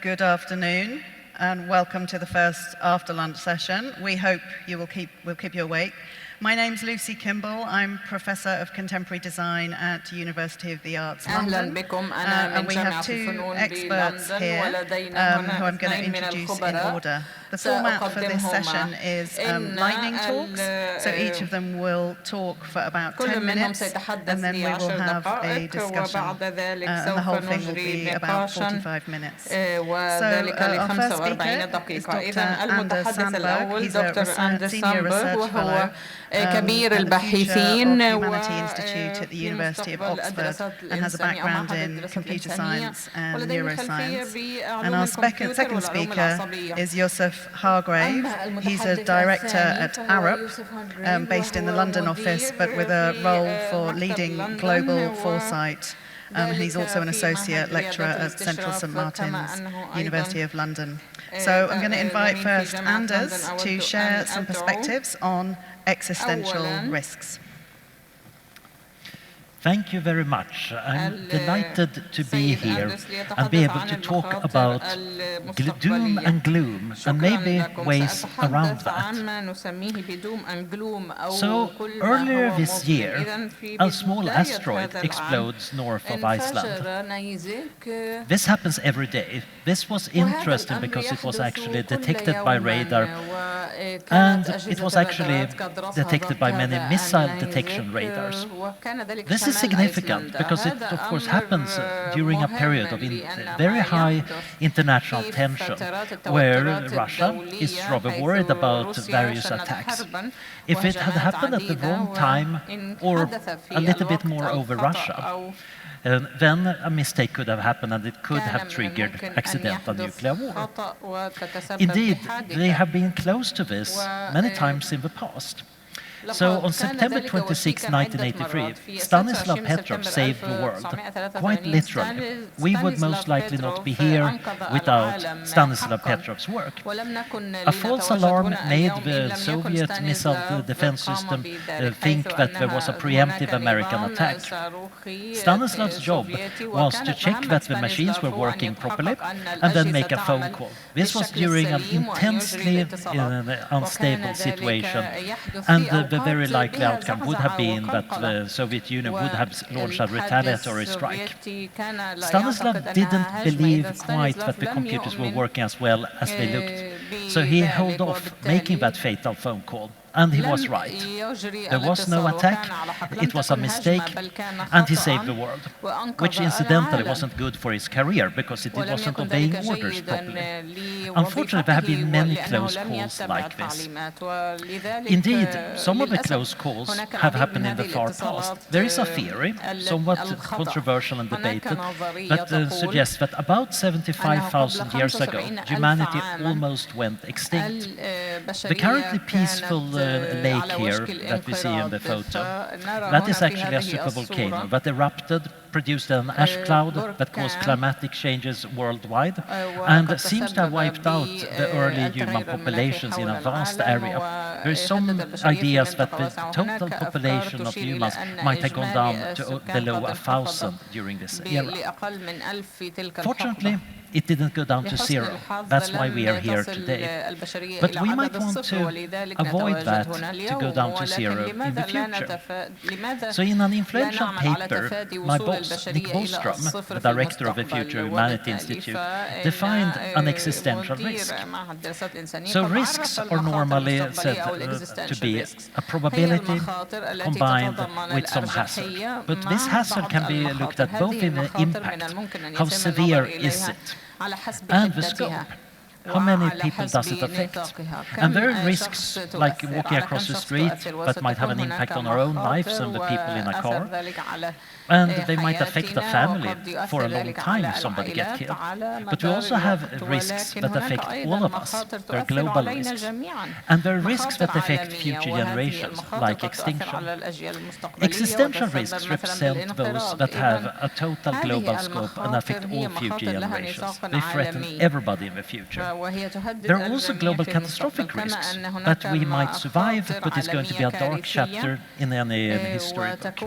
good afternoon and welcome to the first after lunch session. We hope we'll keep you awake. My name's Lucy Kimball. I'm Professor of Contemporary Design at University of the Arts London. And we have two experts here who I'm going to introduce in order. The format for this session is lightning talks, so each of them will talk for about 10 minutes, and then we will have a discussion, and the whole thing will be about 45 minutes. So our first speaker is Dr. Anders Sandberg. He's a senior research fellow كبير at the الباحثين Humanity Institute at the University of Oxford and has a background in computer science and neuroscience. And our second speaker is Josef Hargrave. He's a director at Arup, based in the London office, but with a role for leading Global Foresight. He's also an associate lecturer at Central St Martin's, University of London. So I'm going to invite first Anders to share some perspectives on existential risks. Thank you very much. I'm delighted to be here and be able to talk about doom and gloom and maybe ways around that. So earlier this year, a small asteroid explodes north of Iceland. This happens every day. This was interesting because it was actually detected by radar, and it was actually detected by many missile detection radars. This is significant because it, of course, happens during a period of very high international tension, where Russia is rather worried about various attacks. If it had happened at the wrong time or a little bit more over Russia, then a mistake could have happened and it could have triggered accidental nuclear war. Indeed, they have been close to this many times in the past. So on September 26, 1983, Stanislav Petrov saved the world, quite literally. We would most likely not be here without Stanislav Petrov's work. A false alarm made the Soviet missile defense system think that there was a preemptive American attack. Stanislav's job was to check that the machines were working properly and then make a phone call. This was during an intensely unstable situation, and the very likely outcome would have been that the Soviet Union would have launched a retaliatory strike. Stanislav didn't believe quite that the computers were working as well as they looked, so he held off making that fatal phone call. And he was right. There was no attack, it was a mistake, and he saved the world, which incidentally wasn't good for his career because it wasn't obeying orders properly. Unfortunately, there have been many close calls like this. Indeed, some of the close calls have happened in the far past. There is a theory, somewhat controversial and debated, that suggests that about 75,000 years ago, humanity almost went extinct. The currently peaceful lake here that we see in the photo, that is actually a supervolcano that erupted, produced an ash cloud that caused climatic changes worldwide, and seems to have wiped out the early human populations in a vast area. There are some ideas that the total population of humans might have gone down to below 1,000 during this era. Fortunately, it didn't go down to zero. That's why we are here today. But we might want to avoid that to go down to zero in the future. So in an influential paper, my boss, Nick Bostrom, the director of the Future Humanity Institute, defined an existential risk. So risks are normally said to be a probability combined with some hazard. But this hazard can be looked at both in the impact, how severe is it, and the scope. How many people does it affect? And there are risks like walking across the street that might have an impact on our own lives and the people in a car. And they might affect the family for a long time if somebody gets killed. But we also have risks that affect all of us. There are global risks. And there are risks that affect future generations, like extinction. Existential risks represent those that have a total global scope and affect all future generations. They threaten everybody in the future. There are also global catastrophic risks that we might survive, but it's going to be a dark chapter in any history book.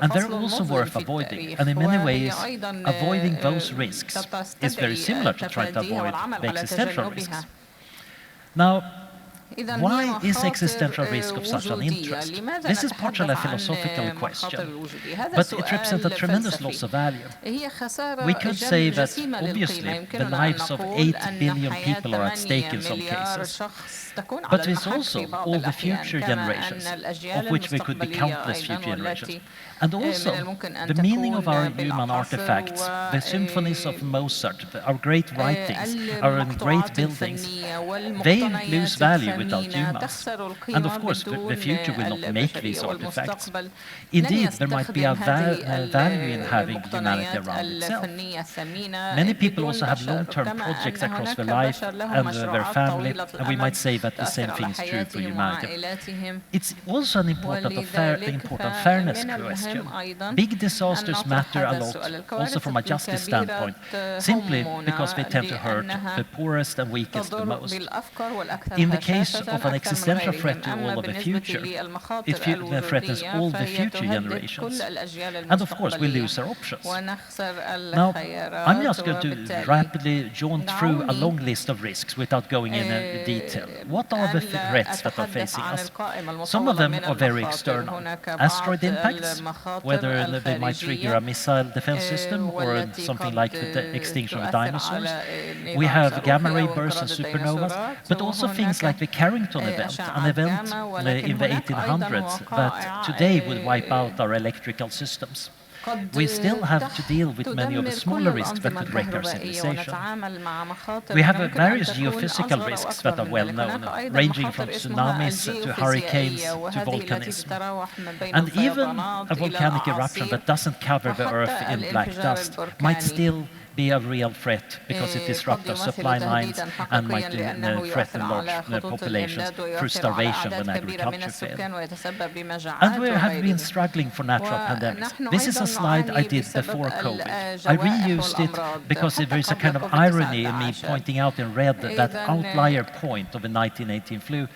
And they're also worth avoiding. And in many ways, avoiding those risks is very similar to trying to avoid the existential risks. Now, why is existential risk of such an interest? This is partially a philosophical question, but it represents a tremendous loss of value. We could say that, obviously, the lives of 8 billion people are at stake in some cases. But it's also all the future generations, of which there could be countless future generations. And also, the meaning of our human artifacts, the symphonies of Mozart, our great writings, our great buildings, they lose value without humans. And of course, the future will not make these artifacts. Indeed, there might be a value in having humanity around itself. Many people also have long-term projects across their life and their family, and we might say that the same thing is true for humanity. It's also an important fairness question. Big disasters matter a lot, also from a justice standpoint, simply because they tend to hurt the poorest and weakest the most. In the case of an existential threat to all of the future, it threatens all the future generations. And of course, we lose our options. Now, I'm just going to rapidly jaunt through a long list of risks without going into detail. What are the threats that are facing us? Some of them are very external. Asteroid impacts, whether they might trigger a missile defense system or something like the extinction of dinosaurs. We have gamma ray bursts and supernovas, but also things like the Carrington event, an event in the 1800s that today would wipe out our electrical systems. We still have to deal with many of the smaller risks that could wreck our civilization. We have various geophysical risks that are well known, ranging from tsunamis to hurricanes to volcanism. And even a volcanic eruption that doesn't cover the Earth in black dust might still be a real threat because it disrupts our supply lines and might threaten large populations through starvation when agriculture fails. And we have been struggling for natural pandemics. This is a slide I did before COVID. I reused it because there is a kind of irony in me pointing out in red that outlier point of the 1918 flu.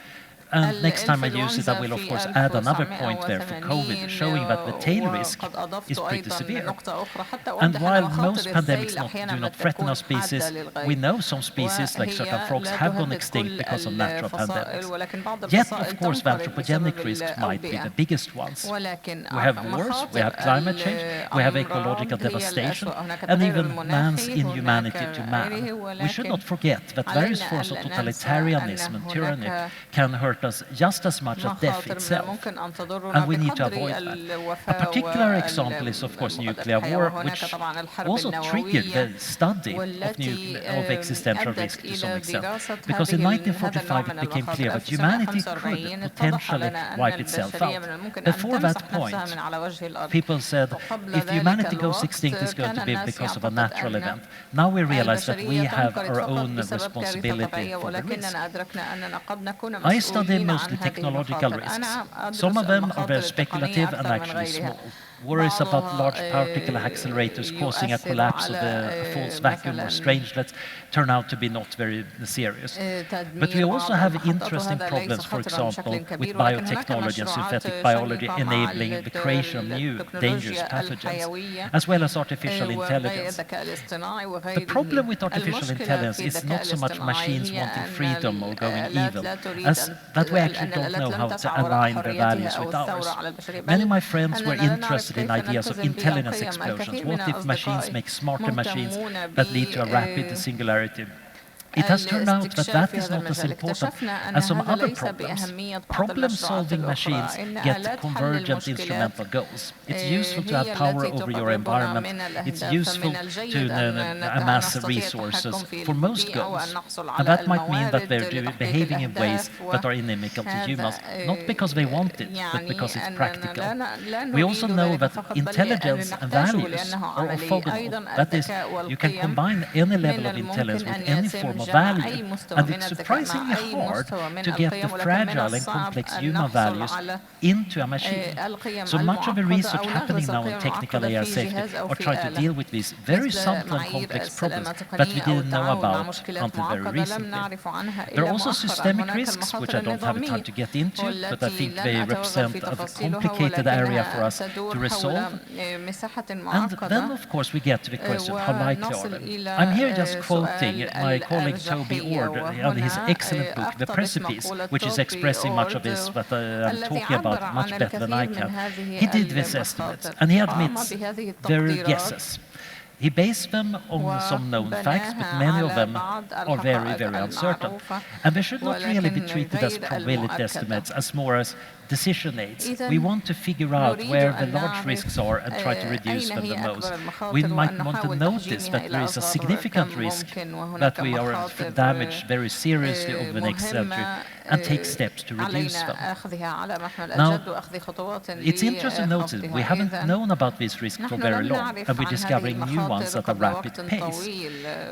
And next time I use it, I will of course add another point there for COVID, showing that the tail risk is pretty severe. And while most pandemics do not threaten our species, we know some species, like certain frogs, have gone extinct because of natural pandemics. Yet, of course, the anthropogenic risks might be the biggest ones. We have wars, we have climate change, we have ecological devastation, and even man's inhumanity to man. We should not forget that various forms of totalitarianism and tyranny can hurt us just as much as death itself, and we need to avoid that. A particular example is, of course, nuclear war, which also triggered the study of existential risk to some extent, because in 1945 it became clear that humanity could potentially wipe itself out. Before that point, people said, if humanity goes extinct, it's going to be because of a natural event. Now we realize that we have our own responsibility for the risk. I study mostly technological risks. Some of them are very speculative and actually small. Worries about large particle accelerators causing a collapse of the false vacuum or strangelets turn out to be not very serious. But we also have interesting problems, for example, with biotechnology and synthetic biology enabling the creation of new dangerous pathogens, as well as artificial intelligence. The problem with artificial intelligence is not so much machines wanting freedom or going evil, as that we actually don't know how to align their values with ours. Many of my friends were interested in ideas of intelligence explosions. What if machines make smarter machines that lead to a rapid singularity? It has turned out that that is not as important as some other problems. Problem-solving machines get convergent instrumental goals. It's useful to have power over your environment. It's useful to amass resources for most goals. And that might mean that they're behaving in ways that are inimical to humans, not because they want it, but because it's practical. We also know that intelligence and values are orthogonal. That is, you can combine any level of intelligence with any form of of value. And it's surprisingly hard to get the fragile and complex human values into a machine. So much of the research happening now in technical AI safety are trying to deal with these very subtle and complex problems that we didn't know about until very recently. There are also systemic risks, which I don't have the time to get into, but I think they represent a complicated area for us to resolve. And then, of course, we get to the question, how likely are they? I'm here just quoting my colleague Toby Ord on his excellent book, The Precipice, which is expressing much of this that I'm talking about much better than I can. He did this estimate, and he admits there are guesses. He based them on some known facts, but many of them are very, very uncertain. And they should not really be treated as probability estimates, as more as decision aids. We want to figure out where the large risks are and try to reduce them the most. We might want to notice that there is a significant risk that we are damaged very seriously over the next century and take steps to reduce them. Now, it's interesting to notice we haven't known about this risk for very long, and we're discovering new ones at a rapid pace.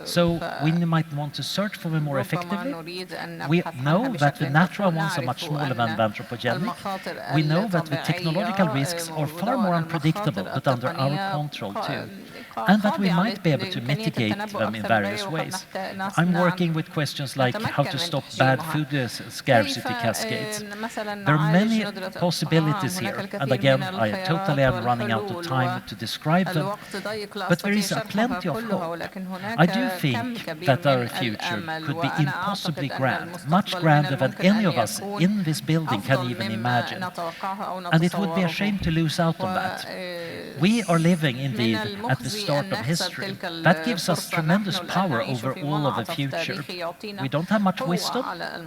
So we might want to search for them more effectively. We know that the natural ones are much smaller than the anthropogenic. We know that the technological risks are far more unpredictable, but under our control too, and that we might be able to mitigate them in various ways. I'm working with questions like how to stop bad food scarcity cascades. There are many possibilities here, and again, I totally am running out of time to describe them, but there is plenty of hope. I do think that our future could be impossibly grand, much grander than any of us in this building can even imagine. And it would be a shame to lose out on that. We are living, indeed, at the start of history. That gives us tremendous power over all of the future. We don't have much wisdom,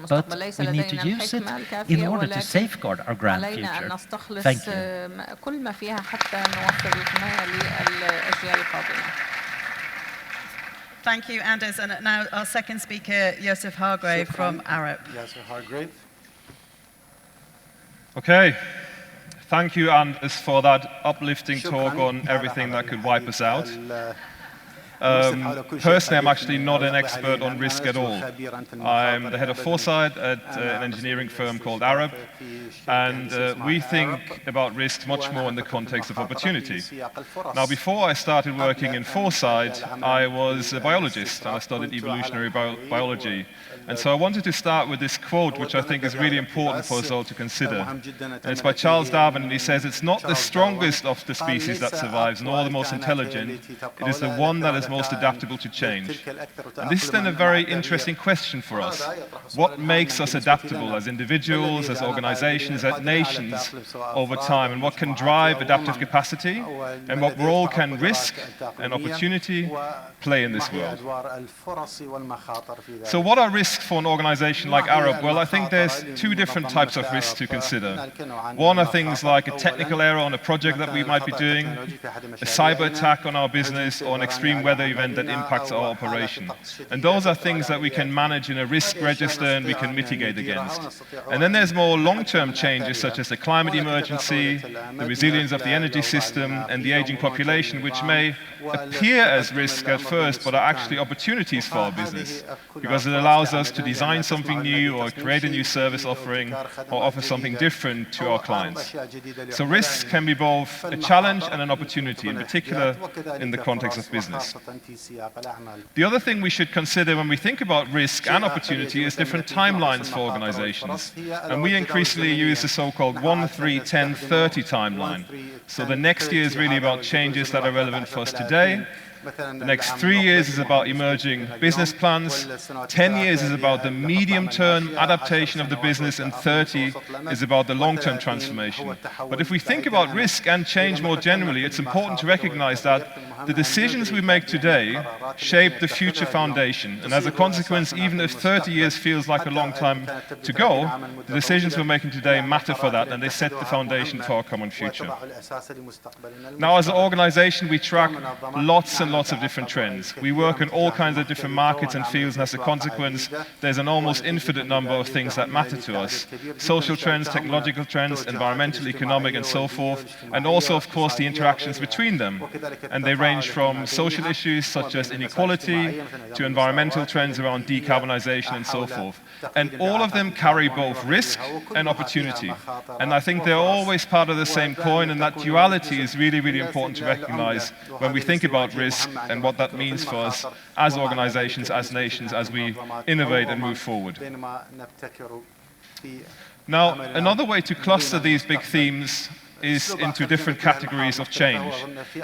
but we need to use it in order to safeguard our grand future. Thank you. Thank you, Anders. And now our second speaker, Josef Hargrave from Arup. Josef Hargrave. Okay. Thank you, Anders, for that uplifting talk on everything that could wipe us out. Personally, I'm actually not an expert on risk at all. I'm the head of foresight at an engineering firm called Arup, and we think about risk much more in the context of opportunity. Now, before I started working in foresight, I was a biologist, and I studied evolutionary biology. And so I wanted to start with this quote, which I think is really important for us all to consider. And it's by Charles Darwin, and he says, "It's not the strongest of the species that survives, nor the most intelligent. It is the one that is most adaptable to change." And this is then a very interesting question for us. What makes us adaptable as individuals, as organizations, as nations over time? And what can drive adaptive capacity? And what role can risk and opportunity play in this world? So what are risks for an organization like Arup? Well, I think there's two different types of risks to consider. One are things like a technical error on a project that we might be doing, a cyber attack on our business, or an extreme weather event that impacts our operation. And those are things that we can manage in a risk register and we can mitigate against. And then there's more long-term changes such as the climate emergency, the resilience of the energy system, and the aging population, which may appear as risk at first, but are actually opportunities for our business, because it allows us to design something new or create a new service offering or offer something different to our clients. So risks can be both a challenge and an opportunity, in particular in the context of business. The other thing we should consider when we think about risk and opportunity is different timelines for organizations. And we increasingly use the so-called 1, 3, 10, 30 timeline. So the next year is really about changes that are relevant for us today. The next 3 years is about emerging business plans, 10 years is about the medium-term adaptation of the business, and 30 is about the long-term transformation. But if we think about risk and change more generally, it's important to recognize that the decisions we make today shape the future foundation. And as a consequence, even if 30 years feels like a long time to go, the decisions we're making today matter for that, and they set the foundation for our common future. Now, as an organization, we track lots and lots of different trends. We work in all kinds of different markets and fields, and as a consequence, there's an almost infinite number of things that matter to us. Social trends, technological trends, environmental, economic, and so forth, and also, of course, the interactions between them. And they range from social issues such as inequality to environmental trends around decarbonization and so forth. And all of them carry both risk and opportunity. And I think they're always part of the same coin, and that duality is really, really important to recognize when we think about risk and what that means for us as organizations, as nations, as we innovate and move forward. Now, another way to cluster these big themes is into different categories of change.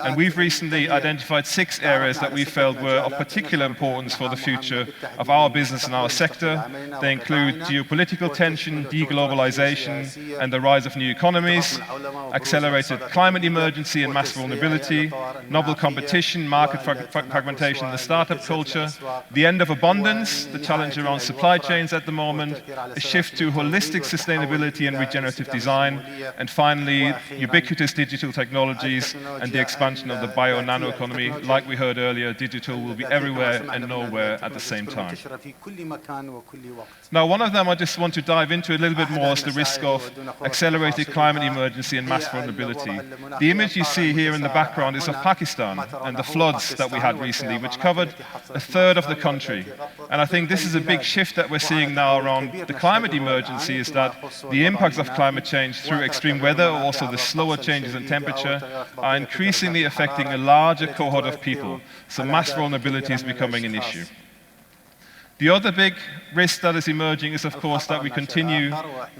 And we've recently identified 6 areas that we felt were of particular importance for the future of our business and our sector. They include geopolitical tension, deglobalization, and the rise of new economies, accelerated climate emergency and mass vulnerability, novel competition, market fragmentation and the startup culture, the end of abundance, the challenge around supply chains at the moment, a shift to holistic sustainability and regenerative design, and finally, ubiquitous digital technologies and the expansion of the bio-nano economy. Like we heard earlier, digital will be everywhere and nowhere at the same time. Now, one of them I just want to dive into a little bit more is the risk of accelerated climate emergency and mass vulnerability. The image you see here in the background is of Pakistan and the floods that we had recently, which covered a third of the country. And I think this is a big shift that we're seeing now around the climate emergency, is that the impacts of climate change through extreme weather, or also the slower changes in temperature, are increasingly affecting a larger cohort of people. So mass vulnerability is becoming an issue. The other big risk that is emerging is, of course, that we continue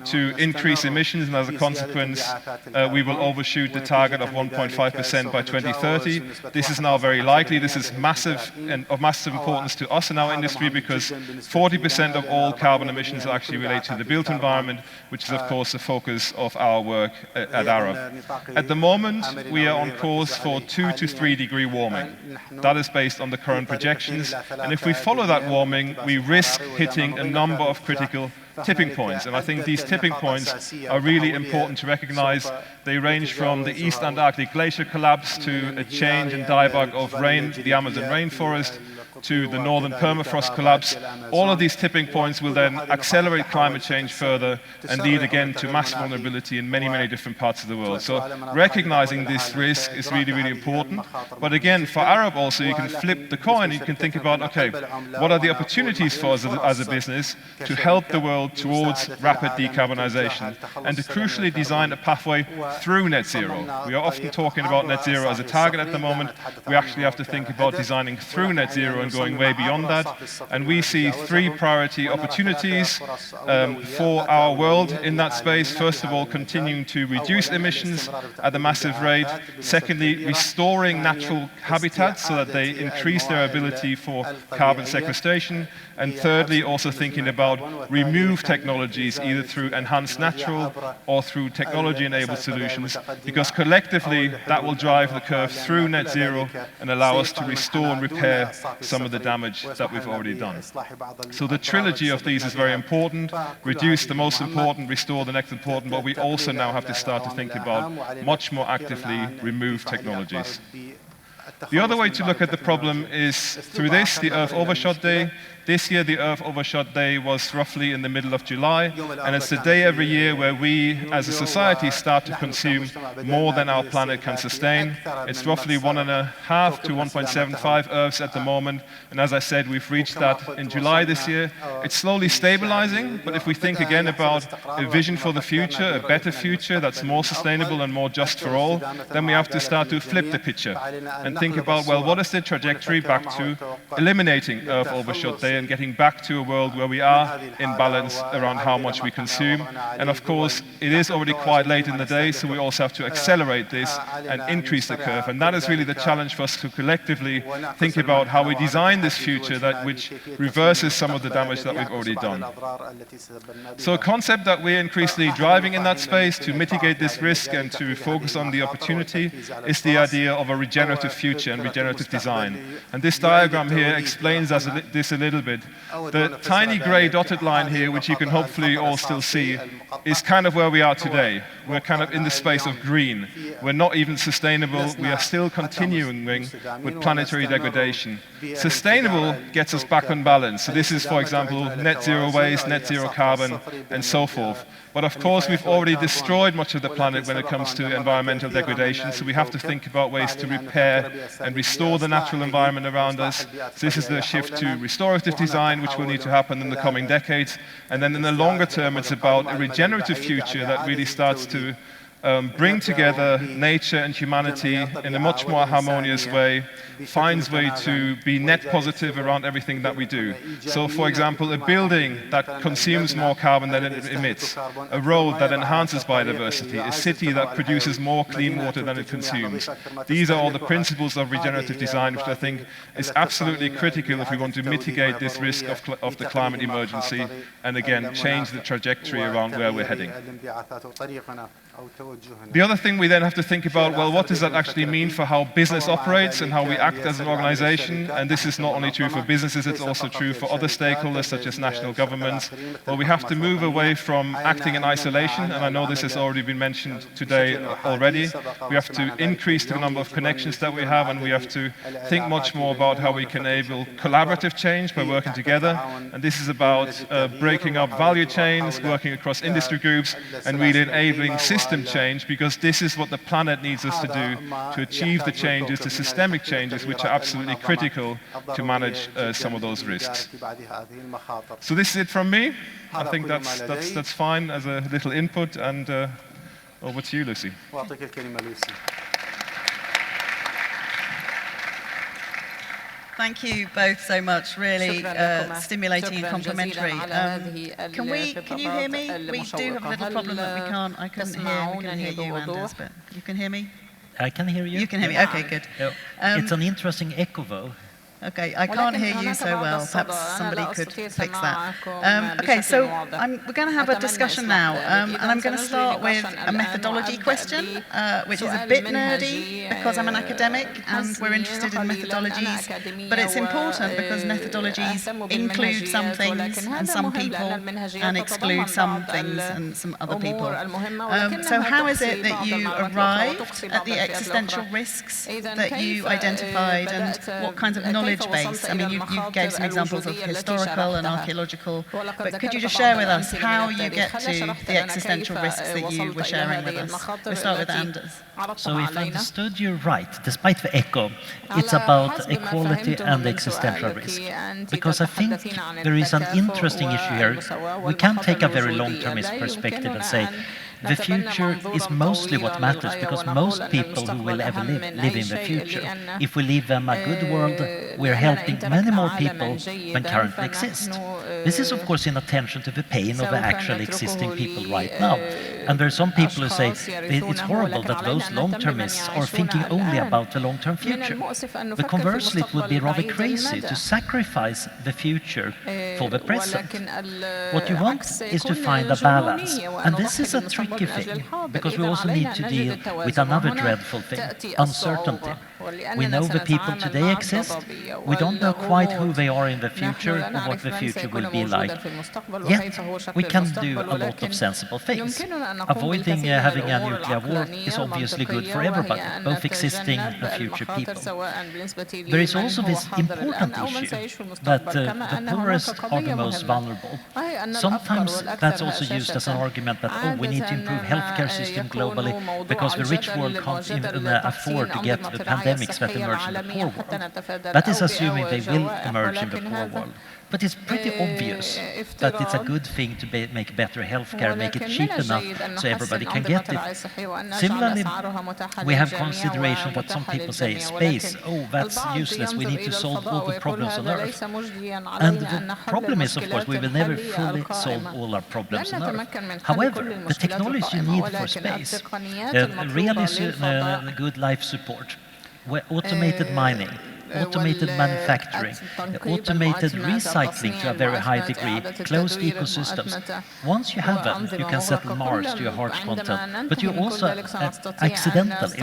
to increase emissions, and as a consequence, we will overshoot the target of 1.5% by 2030. This is now very likely. This is massive and of massive importance to us in our industry, because 40% of all carbon emissions are actually related to the built environment, which is, of course, the focus of our work at Arup. At the moment, we are on course for 2 to 3 degree warming. That is based on the current projections, and if we follow that warming, we risk hitting a number of critical tipping points. And I think these tipping points are really important to recognize. They range from the East Antarctic glacier collapse to a change in dieback of rain, the Amazon rainforest, to the northern permafrost collapse. All of these tipping points will then accelerate climate change further and lead again to mass vulnerability in many, many different parts of the world. So recognizing this risk is really, really important. But again, for Arup also, you can flip the coin. You can think about, okay, what are the opportunities for us as a business to help the world towards rapid decarbonization and to crucially design a pathway through net zero. We are often talking about net zero as a target at the moment. We actually have to think about designing through net zero and going way beyond that. And we see 3 priority opportunities for our world in that space. First of all, continuing to reduce emissions at a massive rate. Secondly, restoring natural habitats so that they increase their ability for carbon sequestration. And thirdly, also thinking about remove technologies, either through enhanced natural or through technology-enabled solutions, because collectively that will drive the curve through net zero and allow us to restore and repair some of the damage that we've already done. So the trilogy of these is very important. Reduce the most important, restore the next important, but we also now have to start to think about much more actively remove technologies. The other way to look at the problem is through this, the Earth Overshot Day. This year, the Earth Overshot Day was roughly in the middle of July, and it's the day every year where we, as a society, start to consume more than our planet can sustain. It's roughly 1.5 to 1.75 Earths at the moment, and as I said, we've reached that in July this year. It's slowly stabilizing, but if we think again about a vision for the future, a better future that's more sustainable and more just for all, then we have to start to flip the picture and think about, well, what is the trajectory back to eliminating Earth Overshot Day and getting back to a world where we are in balance around how much we consume. And of course, it is already quite late in the day, so we also have to accelerate this and increase the curve. And that is really the challenge for us to collectively think about how we design this future which reverses some of the damage that we've already done. So a concept that we're increasingly driving in that space to mitigate this risk and to focus on the opportunity is the idea of a regenerative future and regenerative design. And this diagram here explains this a little bit. bit. The tiny grey dotted line here, which you can hopefully all still see, is kind of where we are today. We're kind of in the space of green. We're not even sustainable. We are still continuing with planetary degradation. Sustainable gets us back on balance. So this is, for example, net zero waste, net zero carbon, and so forth. But of course, we've already destroyed much of the planet when it comes to environmental degradation, so we have to think about ways to repair and restore the natural environment around us. So this is the shift to restorative design, which will need to happen in the coming decades. And then in the longer term, it's about a regenerative future that really starts to bring together nature and humanity in a much more harmonious way, finds way to be net positive around everything that we do. So, for example, a building that consumes more carbon than it emits, a road that enhances biodiversity, a city that produces more clean water than it consumes. These are all the principles of regenerative design, which I think is absolutely critical if we want to mitigate this risk of the climate emergency and, again, change the trajectory around where we're heading. The other thing we then have to think about, well, what does that actually mean for how business operates and how we act as an organization? And this is not only true for businesses, it's also true for other stakeholders, such as national governments. Well, we have to move away from acting in isolation, and I know this has already been mentioned today already. We have to increase the number of connections that we have, and we have to think much more about how we can enable collaborative change by working together. And this is about breaking up value chains, working across industry groups, and really enabling system change, because this is what the planet needs us to do to achieve the changes, the systemic changes, which are absolutely critical to manage some of those risks. So this is it from me. I think that's fine as a little input, and over to you, Lucy. Thank you both so much. Really stimulating and complimentary. Can you hear me? We do have a little problem that I couldn't hear you, Anders, but you can hear me? I can hear you. You can hear me. Okay, good. It's an interesting echo, though. Okay, I can't hear you so well. Perhaps somebody could fix that. Okay, so we're going to have a discussion now, and I'm going to start with a methodology question, which is a bit nerdy because I'm an academic and we're interested in methodologies, but it's important because methodologies include some things and some people and exclude some things and some other people. So how is it that you arrived at the existential risks that you identified, and what kinds of knowledge base? I mean, you gave some examples of historical and archaeological, but could you just share with us how you get to the existential risks that you were sharing with us? We'll start with Anders. So if I understood you right, despite the echo, it's about equality and existential risk. Because I think there is an interesting issue here. We can take a very long-termist perspective and say, the future is mostly what matters, because most people who will ever live in the future, if we leave them a good world, we're helping many more people than currently exist. This is, of course, in attention to the pain of the actually existing people right now. And there are some people who say it's horrible that those long-termists are thinking only about the long-term future. But conversely, it would be rather crazy to sacrifice the future for the present. What you want is to find a balance. And this is a tricky thing, because we also need to deal with another dreadful thing, uncertainty. We know the people today exist. We don't know quite who they are in the future or what the future will be like. Yet, we can do a lot of sensible things. Avoiding having a nuclear war is obviously good for everybody, both existing and future people. There is also this important issue that the poorest are the most vulnerable. Sometimes that's also used as an argument that, oh, we need to improve healthcare system globally because the rich world can't even afford to get the pandemics that emerge in the poor world. That is assuming they will emerge in the poor world. But it's pretty obvious that it's a good thing to make better healthcare, make it cheap enough so everybody can get it. Similarly, we have consideration what some people say, space, oh, that's useless, we need to solve all the problems on Earth. And the problem is, of course, we will never fully solve all our problems on Earth. However, the technology you need for space, really good life support, automated mining, automated manufacturing, automated recycling to a very high degree, closed ecosystems. Once you have them, you can settle Mars to your heart's content, but you also accidentally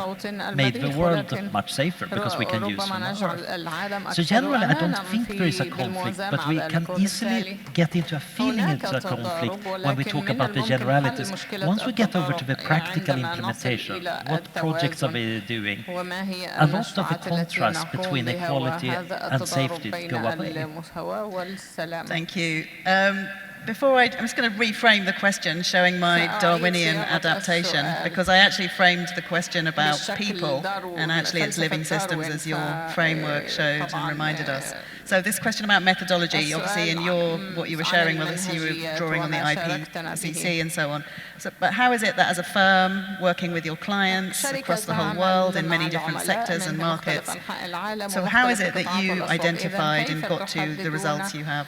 made the world much safer because we can use them on Earth. So generally, I don't think there is a conflict, but we can easily get into a feeling into a conflict when we talk about the generalities. Once we get over to the practical implementation, what projects are we doing? A lot of the contrast between equality and safety go away. Thank you. I'm just going to reframe the question, showing my Darwinian adaptation, because I actually framed the question about people, and actually it's living systems, as your framework showed and reminded us. So this question about methodology, obviously in what you were sharing with us, you were drawing on the IPCC and so on. But how is it that as a firm, working with your clients across the whole world in many different sectors and markets, so how is it that you identified and got to the results you have?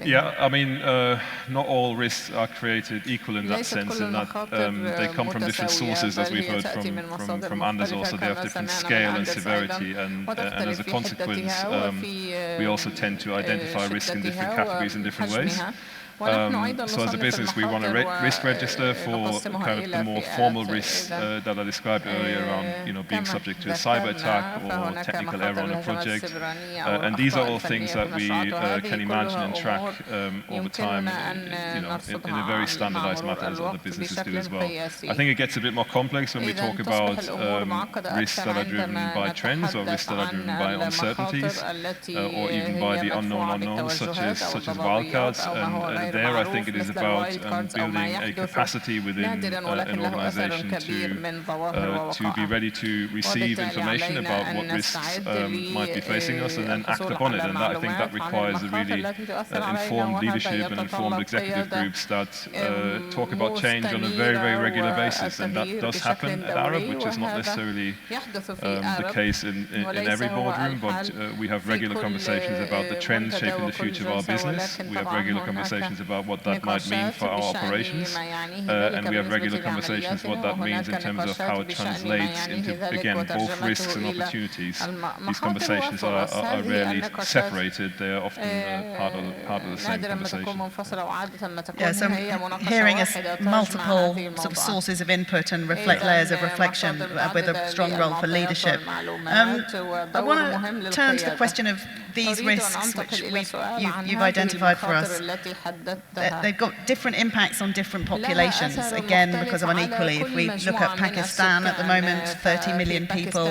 Yeah, I mean, not all risks are created equal in that sense, in that they come from different sources, as we've heard from Anders also. They have different scale and severity, and as a consequence, we also tend to identify risk in different categories in different ways. So as a business, we run a risk register for kind of the more formal risks that I described earlier around, being subject to a cyber attack or technical error on a project. And these are all things that we can imagine and track over time, in a very standardized manner, as other businesses do as well. I think it gets a bit more complex when we talk about risks that are driven by trends or risks that are driven by uncertainties or even by the unknown unknowns, such as wildcards. And there, I think it is about building a capacity within an organization to be ready to receive information about what risks might be facing us and then act upon it. And that, I think that requires a really informed leadership and informed executive groups that talk about change on a very, very regular basis. And that does happen at Arup, which is not necessarily the case in every boardroom, but we have regular conversations about the trends shaping the future of our business. We have regular conversations about what that might mean for our operations, and we have regular conversations what that means in terms of how it translates into, again, both risks and opportunities. These conversations are rarely separated. They are often part of the same conversation. Yeah, so hearing us multiple sort of sources of input and layers of reflection with a strong role for leadership. I want to turn to the question of these risks, which you've identified for us. They've got different impacts on different populations, again, because of unequally. If we look at Pakistan at the moment, 30 million people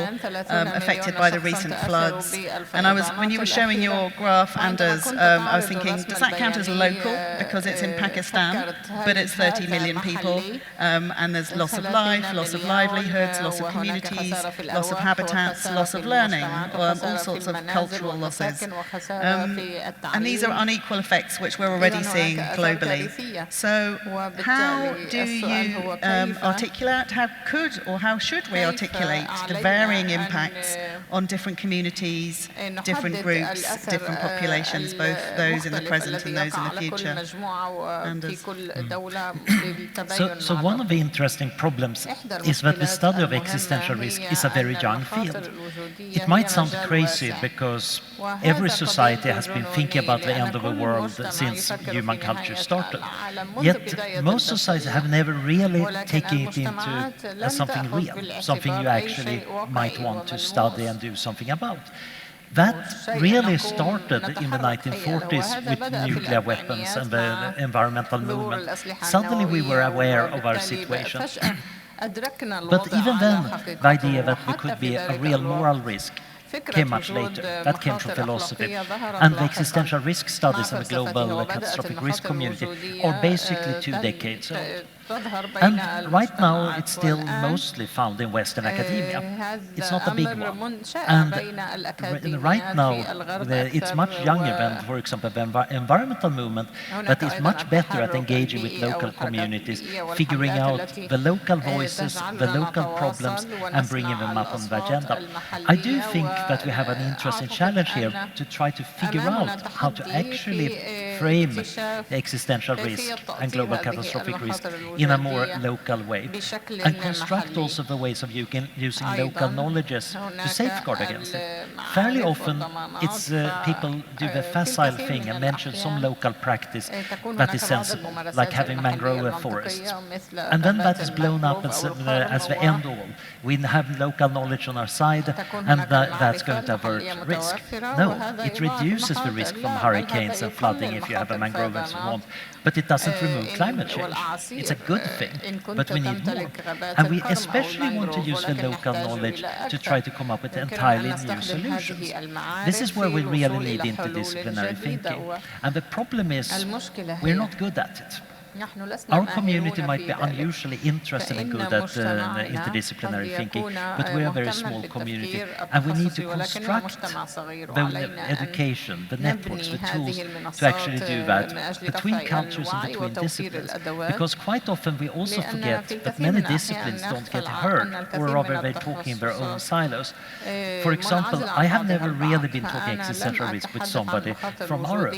affected by the recent floods. And when you were showing your graph, Anders, I was thinking, does that count as local? Because it's in Pakistan, but it's 30 million people, and there's loss of life, loss of livelihoods, loss of communities, loss of habitats, loss of learning, all sorts of cultural losses. And these are unequal effects which we're already seeing globally. So how do you articulate, how should we articulate the varying impacts on different communities, different groups, different populations, both those in the present and those in the future? So one of the interesting problems is that the study of existential risk is a very young field. It might sound crazy because every society has been thinking about the end of the world since human culture started. Yet most societies have never really taken it into as something real, something you actually might want to study and do something about. That really started in the 1940s with nuclear weapons and the environmental movement. Suddenly we were aware of our situation. But even then, the idea that we could be a real moral risk came much later. That came from philosophy. And the existential risk studies in the global catastrophic risk community are basically 2 decades old. And right now it's still mostly found in Western academia. It's not a big one. And right now it's much younger than, for example, the environmental movement, that is much better at engaging with local communities, figuring out the local voices, the local problems, and bringing them up on the agenda. I do think that we have an interesting challenge here to try to figure out how to actually frame existential risk and global catastrophic risk in a more local way, and construct also the ways of using local knowledges to safeguard against it. Fairly often, it's people do the facile thing and mention some local practice that is sensible, like having mangrove forests. And then that is blown up as the end all. We have local knowledge on our side, and that's going to avert risk. No, it reduces the risk from hurricanes and flooding if you have a mangrove and so on. But it doesn't remove climate change. It's a good thing, but we need more. And we especially want to use the local knowledge to try to come up with entirely new solutions. This is where we really need interdisciplinary thinking. And the problem is, we're not good at it. Our community might be unusually interested and good at interdisciplinary thinking, but we're a very small community, and we need to construct the education, the networks, the tools to actually do that between cultures and between disciplines. Because quite often we also forget that many disciplines don't get heard, or rather they're talking in their own silos. For example, I have never really been talking existential risk with somebody from Arup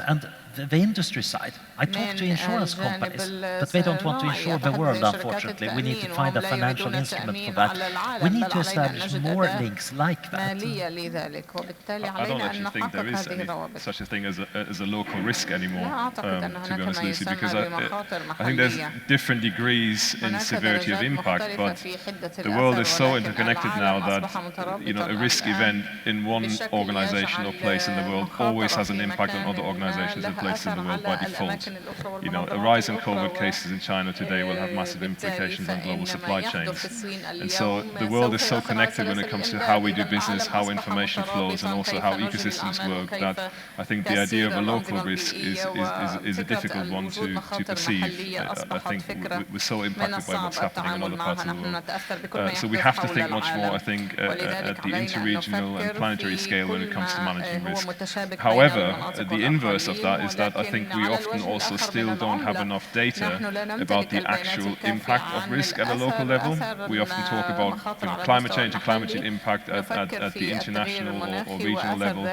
and the industry side. I talk to insurance companies, but they don't want to insure the world, unfortunately. We need to find a financial instrument for that. We need to establish more links like that. I don't actually think there is such a thing as a local risk anymore, to be honest, Lucy, because I think there's different degrees in severity of impact, but the world is so interconnected now that, you know, a risk event in one organization or place in the world always has an impact on other organizations and places in the world by default. You know, a rise in COVID cases in China today will have massive implications on global supply chains. And so the world is so connected when it comes to how we do business, how information flows, and also how ecosystems work, that I think the idea of a local risk is a difficult one to perceive. I think we're so impacted by what's happening in other parts of the world. So we have to think much more, I think, at the interregional and planetary scale when it comes to managing risk. However, the inverse of that is that I think we often also still don't have enough data about the actual impact of risk at a local level. We often talk about climate change and climate change impact at the international or regional level,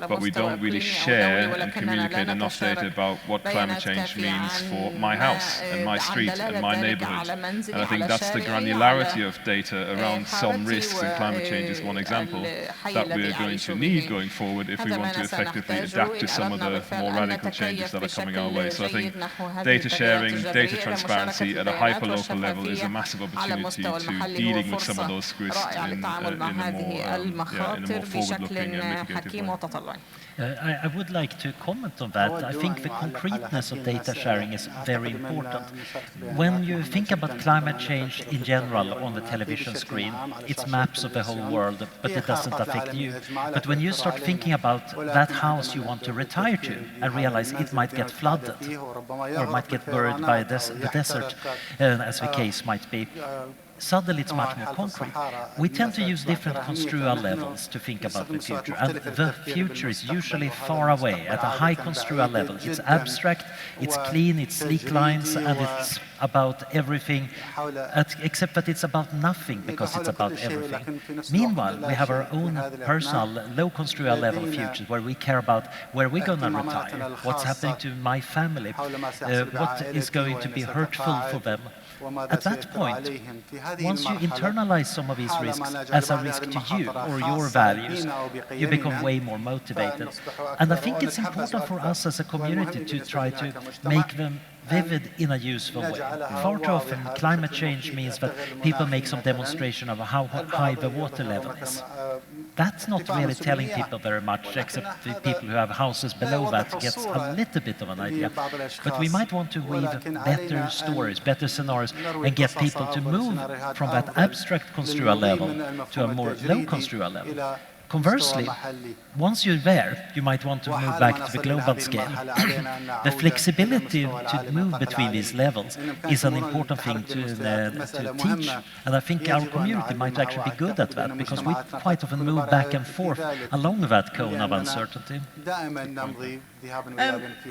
but we don't really share and communicate enough data about what climate change means for my house and my street and my neighborhood. And I think that's the granularity of data around some risks, and climate change is one example that we're going to need going forward if we want to effectively adapt to some of the more radical changes that are coming our way. So I think data sharing, data transparency at a hyper-local level is a massive opportunity to dealing with some of those risks in a more forward-looking and mitigated way. I would like to comment on that. I think the concreteness of data sharing is very important. When you think about climate change in general on the television screen, it's maps of the whole world, but it doesn't affect you. But when you start thinking about that house you want to retire to and realize it might get flooded or might get buried by the desert, as the case might be, suddenly it's much more concrete. We tend to use different construal levels to think about the future, and the future is usually far away at a high construal level. It's abstract, it's clean, it's sleek lines, and it's about everything, except that it's about nothing because it's about everything. Meanwhile, we have our own personal low construal level futures where we care about where we're going to retire, what's happening to my family, what is going to be hurtful for them. At that point, once you internalize some of these risks as a risk to you or your values, you become way more motivated. And I think it's important for us as a community to try to make them vivid in a useful way. Far too often, climate change means that people make some demonstration of how high the water level is. That's not really telling people very much, except the people who have houses below that gets a little bit of an idea. But we might want to weave better stories, better scenarios, and get people to move from that abstract construal level to a more low construal level. Conversely, once you're there, you might want to move back to the global scale. The flexibility to move between these levels is an important thing to teach. And I think our community might actually be good at that, because we quite often move back and forth along that cone of uncertainty.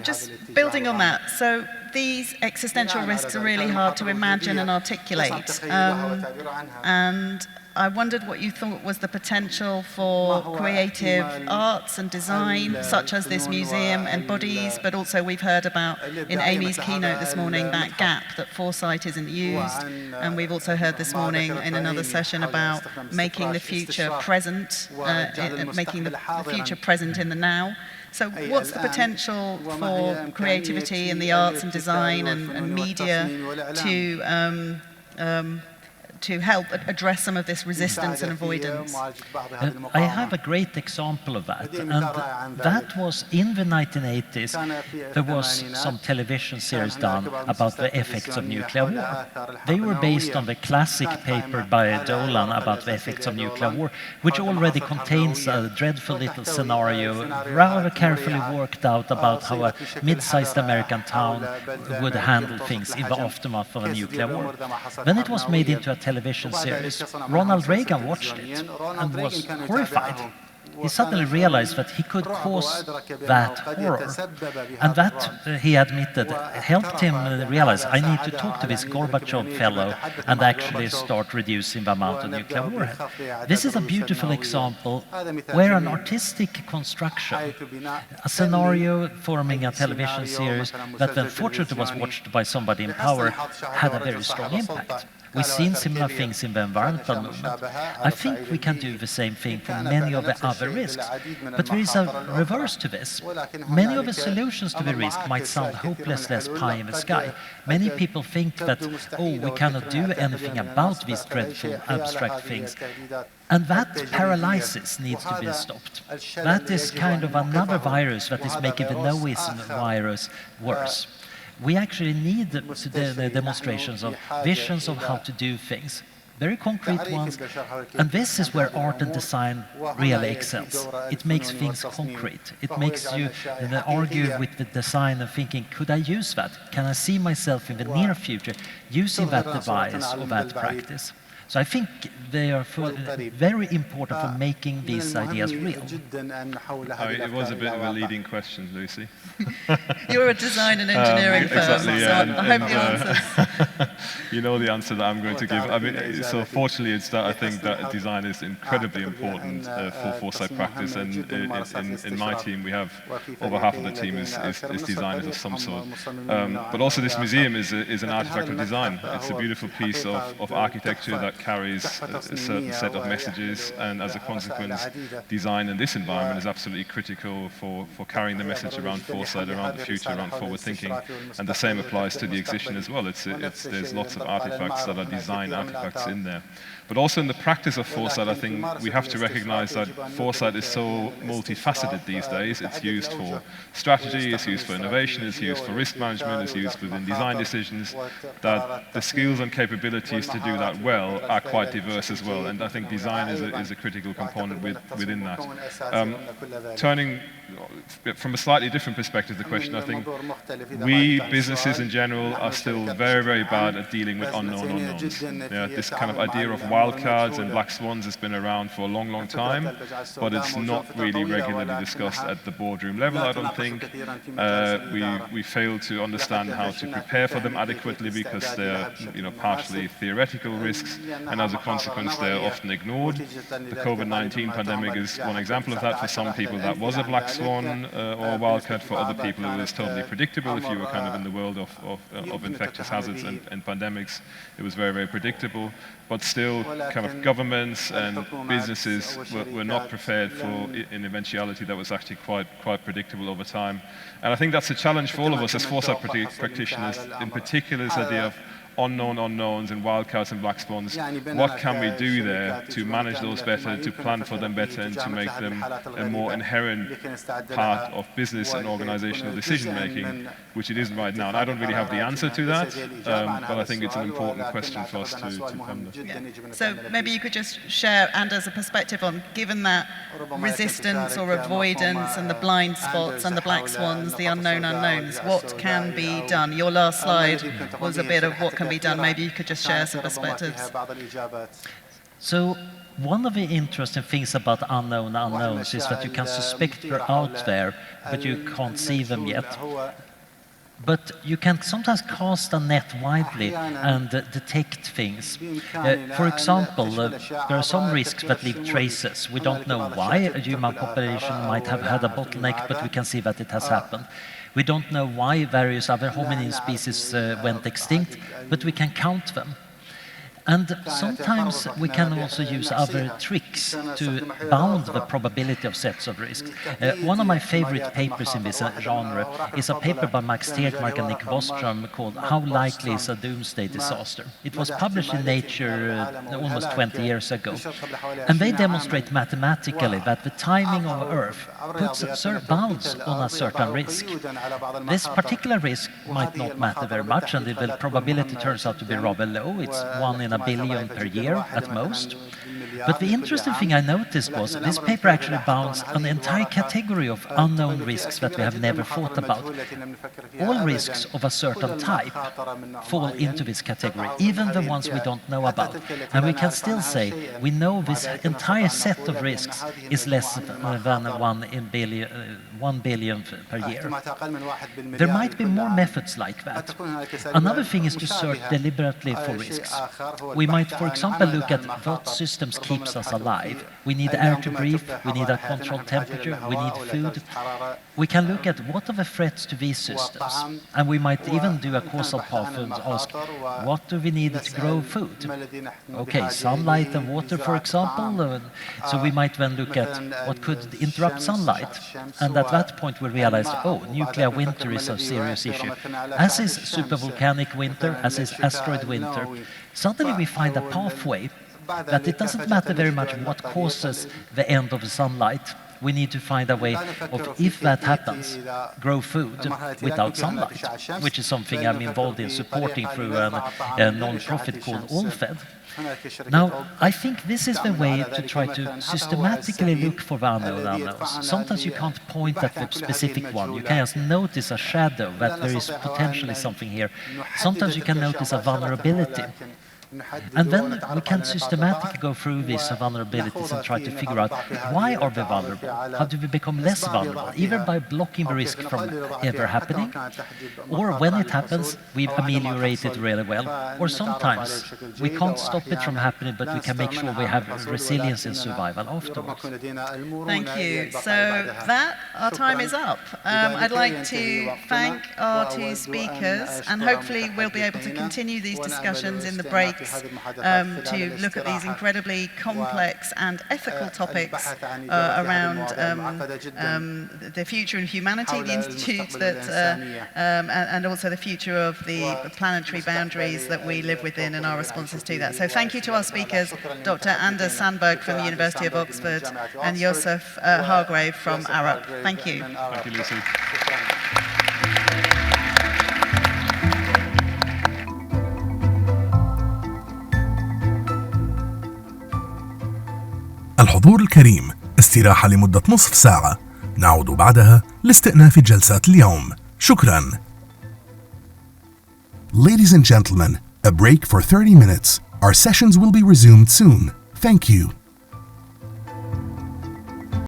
Just building on that, so these existential risks are really hard to imagine and articulate. And I wondered what you thought was the potential for creative arts and design, such as this museum embodies, but also we've heard about, in Amy's keynote this morning, that gap that foresight isn't used. And we've also heard this morning in another session about making the future present, making the future present in the now. So what's the potential for creativity in the arts and design and media to help address some of this resistance and avoidance? I have a great example of that, and that was in the 1980s. There was some television series done about the effects of nuclear war. They were based on the classic paper by Dolan about the effects of nuclear war, which already contains a dreadful little scenario, rather carefully worked out about how a mid-sized American town would handle things in the aftermath of a nuclear war. Then it was made into a television series. Ronald Reagan watched it and was horrified. He suddenly realized that he could cause that horror. And that, he admitted, helped him realize, I need to talk to this Gorbachev fellow and actually start reducing the amount of nuclear warhead. This is a beautiful example where an artistic construction, a scenario forming a television series that unfortunately was watched by somebody in power, had a very strong impact. We've seen similar things in the environmental movement. I think we can do the same thing for many of the other risks. But there is a reverse to this. Many of the solutions to the risk might sound hopelessly as pie in the sky. Many people think that, oh, we cannot do anything about these dreadful abstract things. And that paralysis needs to be stopped. That is kind of another virus that is making the noism virus worse. We actually need the demonstrations of visions of how to do things, very concrete ones, and this is where art and design really excels. It makes things concrete. It makes you argue with the design and thinking, could I use that? Can I see myself in the near future using that device or that practice? So I think they are very important for making these ideas real. It was a bit of a leading question, Lucy. You're a design and engineering firm, exactly, yeah, so I hope the answers. You know the answer that I'm going to give. I mean, so fortunately, it's that I think that design is incredibly important for foresight practice, and in my team, we have over half of the team is designers of some sort. But also, this museum is an artifact of design. It's a beautiful piece of architecture that carries a certain set of messages, and as a consequence, design in this environment is absolutely critical for carrying the message around foresight, around the future, around forward thinking, and the same applies to the exhibition as well. There's lots of artifacts that are design artifacts in there. But also in the practice of foresight, I think we have to recognize that foresight is so multifaceted these days. It's used for strategy, it's used for innovation, it's used for risk management, it's used within design decisions, that the skills and capabilities to do that well are quite diverse as well. And I think design is a critical component within that. Turning from a slightly different perspective, the question, I think we businesses in general are still very, very bad at dealing with unknown unknowns. Yeah, this kind of idea of wildcards and black swans has been around for a long, long time, but it's not really regularly discussed at the boardroom level, I don't think. We fail to understand how to prepare for them adequately because they're partially theoretical risks, and as a consequence, they're often ignored. The COVID-19 pandemic is one example of that. For some people, that was a black swan or a wildcard. For other people, it was totally predictable. If you were kind of in the world of infectious hazards and pandemics, it was very, very predictable. But still, kind of governments and businesses were not prepared for an eventuality that was actually quite predictable over time. And I think that's a challenge for all of us as foresight practitioners, in particular this idea of unknown unknowns and wildcards and black swans. What can we do there to manage those better, to plan for them better, and to make them a more inherent part of business and organizational decision making, which it isn't right now. And I don't really have the answer to that, but I think it's an important question for us to ponder. Yeah. So maybe you could just share Anders' perspective on, given that resistance or avoidance and the blind spots and the black swans, the unknown unknowns, what can be done? Your last slide was a bit of what can be done. Maybe you could just share some perspectives. So one of the interesting things about unknown unknowns is that you can suspect they're out there, but you can't see them yet. But you can sometimes cast a net widely and detect things. For example, there are some risks that leave traces. We don't know why a human population might have had a bottleneck, but we can see that it has happened. We don't know why various other hominin species went extinct, but we can count them. And sometimes we can also use other tricks to bound the probability of sets of risks. One of my favorite papers in this genre is a paper by Max Tegmark and Nick Bostrom called How Likely is a Doomsday Disaster? It was published in Nature almost 20 years ago. And they demonstrate mathematically that the timing of Earth puts bounds on a certain risk. This particular risk might not matter very much, and if the probability turns out to be rather low, it's 1 in a billion per year at most. But the interesting thing I noticed was this paper actually bounds an entire category of unknown risks that we have never thought about. All risks of a certain type fall into this category, even the ones we don't know about. And we can still say we know this entire set of risks is less than 1 billion per year. There might be more methods like that. Another thing is to search deliberately for risks. We might, for example, look at what systems keeps us alive. We need air to breathe, we need a controlled temperature, we need food. We can look at what are the threats to these systems. And we might even do a causal path and ask, what do we need to grow food? Okay, sunlight and water, for example. So we might then look at what could interrupt sunlight. And at that point we realize, oh, nuclear winter is a serious issue. As is supervolcanic winter, as is asteroid winter. Suddenly we find a pathway that it doesn't matter very much what causes the end of the sunlight. We need to find a way of, if that happens, grow food without sunlight, which is something I'm involved in supporting through a non-profit called AllFed. Now, I think this is the way to try to systematically look for the unknowns. Sometimes you can't point at the specific one. You can just notice a shadow that there is potentially something here. Sometimes you can notice a vulnerability. And then we can systematically go through these vulnerabilities and try to figure out why are we vulnerable? How do we become less vulnerable? Either by blocking the risk from ever happening, or when it happens, we ameliorate it really well. Or sometimes we can't stop it from happening, but we can make sure we have resilience and survival afterwards. Thank you. So our time is up. I'd like to thank our two speakers, and hopefully we'll be able to continue these discussions in the break to look at these incredibly complex and ethical topics around the future in humanity, the institute that, and also the future of the planetary boundaries that we live within and our responses to that. So thank you to our speakers, Dr. Anders Sandberg from the University of Oxford and Josef Hargrave from Arup. Thank you. Thank you, Lucy. الحضور الكريم، استراحة لمدة نصف ساعة، نعود بعدها لاستئناف جلسات اليوم. شكراً. Ladies and gentlemen, a break for 30 minutes. Our sessions will be resumed soon. Thank you.